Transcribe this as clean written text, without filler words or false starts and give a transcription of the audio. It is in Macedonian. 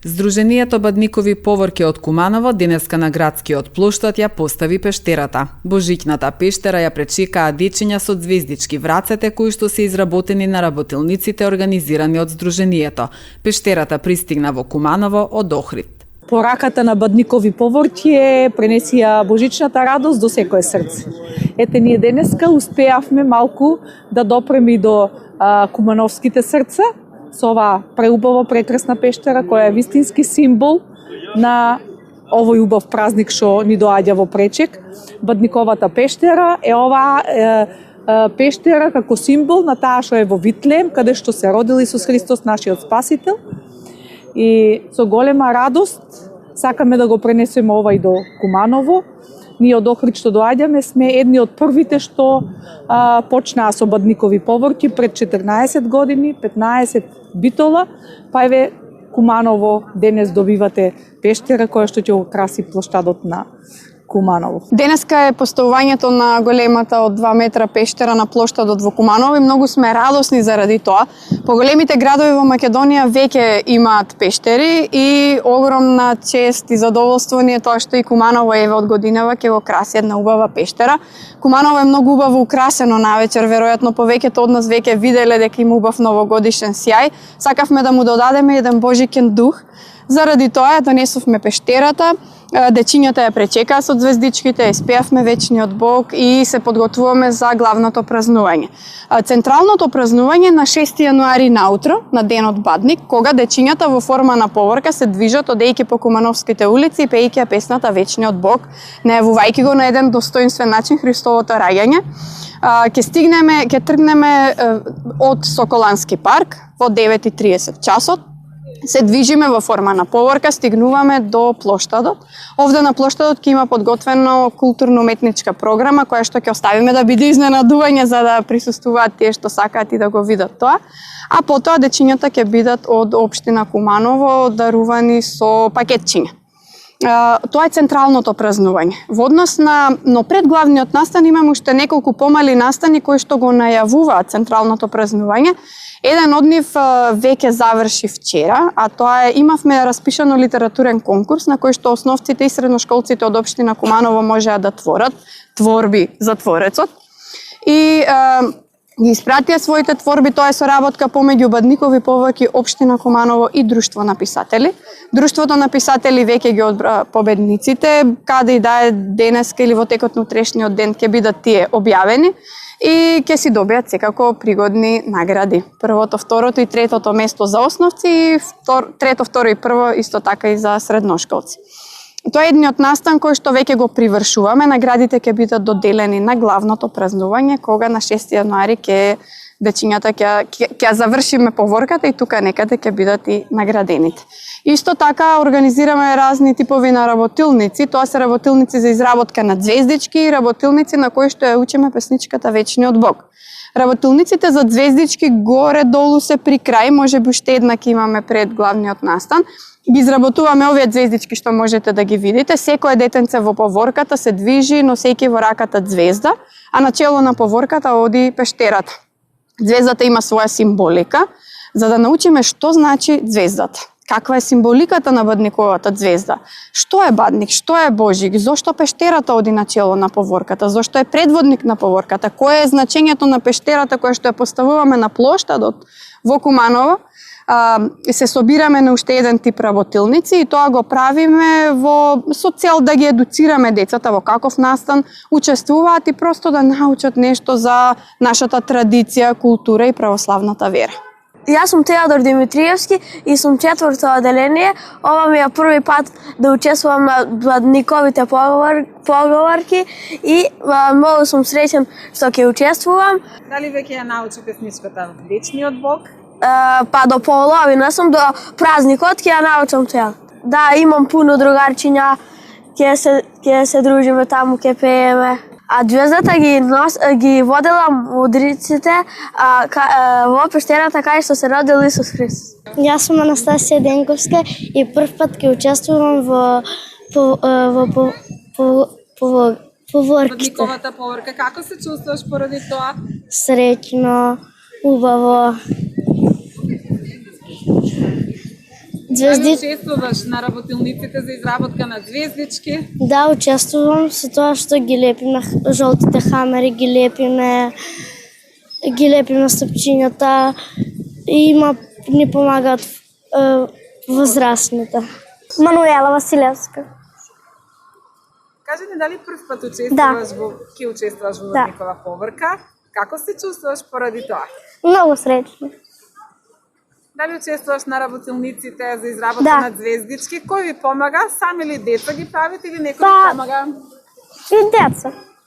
Здруженијето Бадникови поворки од Куманово денеска на градскиот плоштад ја постави пештерата. Божиќната пештера ја пречекаа дечиња со звездички врацете кои што се изработени на работилниците организирани од Здруженијето. Пештерата пристигна во Куманово од Охрид. Пораката на Бадникови поворки пренесија божичната радост до секое срце. Ете, ние денеска успеавме малку да допреме до кумановските срца со оваа преубава прекрасна пештера која е вистински символ на овој убав празник што ни доаѓа во Пречек. Бадниковата пештера е оваа пештера како символ на таа што е во Витлеем, каде што се родил Исус Христос, нашиот Спасител. И со голема радост сакаме да го пренесеме ова и до Куманово. Ние од Охрид што доаѓаме сме едни од првите што почнаа со Бадникови поворки пред 14 години, 15 битола, па еве Куманово денес добивате пештера која што ќе украси плоштадот на Куманово. Денеска е поставувањето на големата од 2 метра пештера на плоштадот во Куманово и многу сме радосни заради тоа. Поголемите градови во Македонија веќе имаат пештери и огромна чест и задоволство ни е тоа што и Куманово еве од годинава ќе го краси една убава пештера. Куманово е многу убаво украсено навечер, веројатно повеќето од нас веќе виделе дека има убав новогодишен сјај. Сакавме да му додадеме еден божикен дух. Заради тоа донесовме пештерата, дечињата ја пречекаа со звездичките, испеавме вечниот Бог и се подготвуваме за главното празнување. Централното празнување на 6 јануари наутро, на денот Бадник, кога дечињата во форма на поворка се движат одејќи по Кумановските улици и пеејќи песната Вечниот Бог, најавувајќи го на еден достоинствен начин Христовото раѓање. Ќе тргнеме од Соколански парк во 9:30 часот. Се движиме во форма на поворка, стигнуваме до плоштадот. Овде на плоштадот ќе има подготвено културно-уметничка програма која што ќе оставиме да биде изненадување за да присуствуваат тие што сакаат и да го видат тоа. А потоа дечињата ќе бидат од општина Куманово дарувани со пакетчиња. Тоа е централното празнување. Во однос но пред главниот настан имаме уште неколку помали настани кои што го најавуваат централното празнување. Еден од нив веќе заврши вчера, а тоа е имавме распишано литературен конкурс на кој што основците и средношколците од општина Куманово можеа да творат творби за Творецот. И ги испратија своите творби, тоа е соработка помеѓу Бадникови поворки, општина Куманово и Друштво на писатели. Друштвото на писатели веќе ги одбра победниците, каде и да е денеска или во текот на утрешниот ден ќе бидат тие објавени и ќе си добијат секако пригодни награди. Првото, второто и третото место за основци и трето, второ и прво исто така и за средношколци. Тоа е едниот настан кој што веќе го привршуваме. Наградите ќе бидат доделени на главното празнување, кога на 6 јануари дечињата ќе завршиме поворката и тука некаде ќе бидат и наградените. Исто така организираме разни типови на работилници. Тоа се работилници за изработка на звездички и работилници на кои што ја учиме песничката Вечниот Бог. Работилниците за звездички горе-долу се при крај, можеби уште една ќе имаме пред главниот настан. Ги изработуваме овие звездички што можете да ги видите. Секое детенце во поворката се движи носејќи во раката звезда, а на чело на поворката оди пештерата. Звездата има своја символика, за да научиме што значи звездата. Каква е символиката на Бадниковата звезда? Што е Бадник? Што е Божик? Зошто пештерата оди на чело на поворката? Зошто е предводник на поворката? Кое е значењето на пештерата која што ја поставуваме на плоштадот во Куманово? Се собираме на уште еден тип работилници и тоа го правиме со цел да ги едуцираме децата во каков настан учествуваат и просто да научат нешто за нашата традиција, култура и православната вера. Јас сум Теодор Димитриевски и сум 4-то одделение. Ова ми е први пат да учествувам на Бадниковите поговорки и многу сум среќен што ќе учествувам. Дали веќе ја научи песничката Вечниот Бог? Па до половина сум, до празникот ќе ја научам цел. Да, имам пуно другарчиња, ќе се дружиме таму, ќе пееме. А звездата ги водела мудриците во пештерата кај што се родил Исус Христос. Јас сум Анастасија Денковска и прв пат ќе учествувам во поворките. Бадниковата поворка, како се чувствуваш поради тоа? Среќно, убаво. звезди. Учествуваш на работилниците за изработка на звездички? Да, учествувам со тоа што ги лепиме жолтите хамери, ги лепиме стапчињата и ни помагаат возрастните. Мануела Василевска. Кажи ни дали прв пат учествуваш во Водникова поврка? Како се чувствуваш поради тоа? Многу среќна. Дали учествуваш на работилниците за изработка на звездички? Кој ви помага? Сами или деца ги правите или некој ви помага? И деца.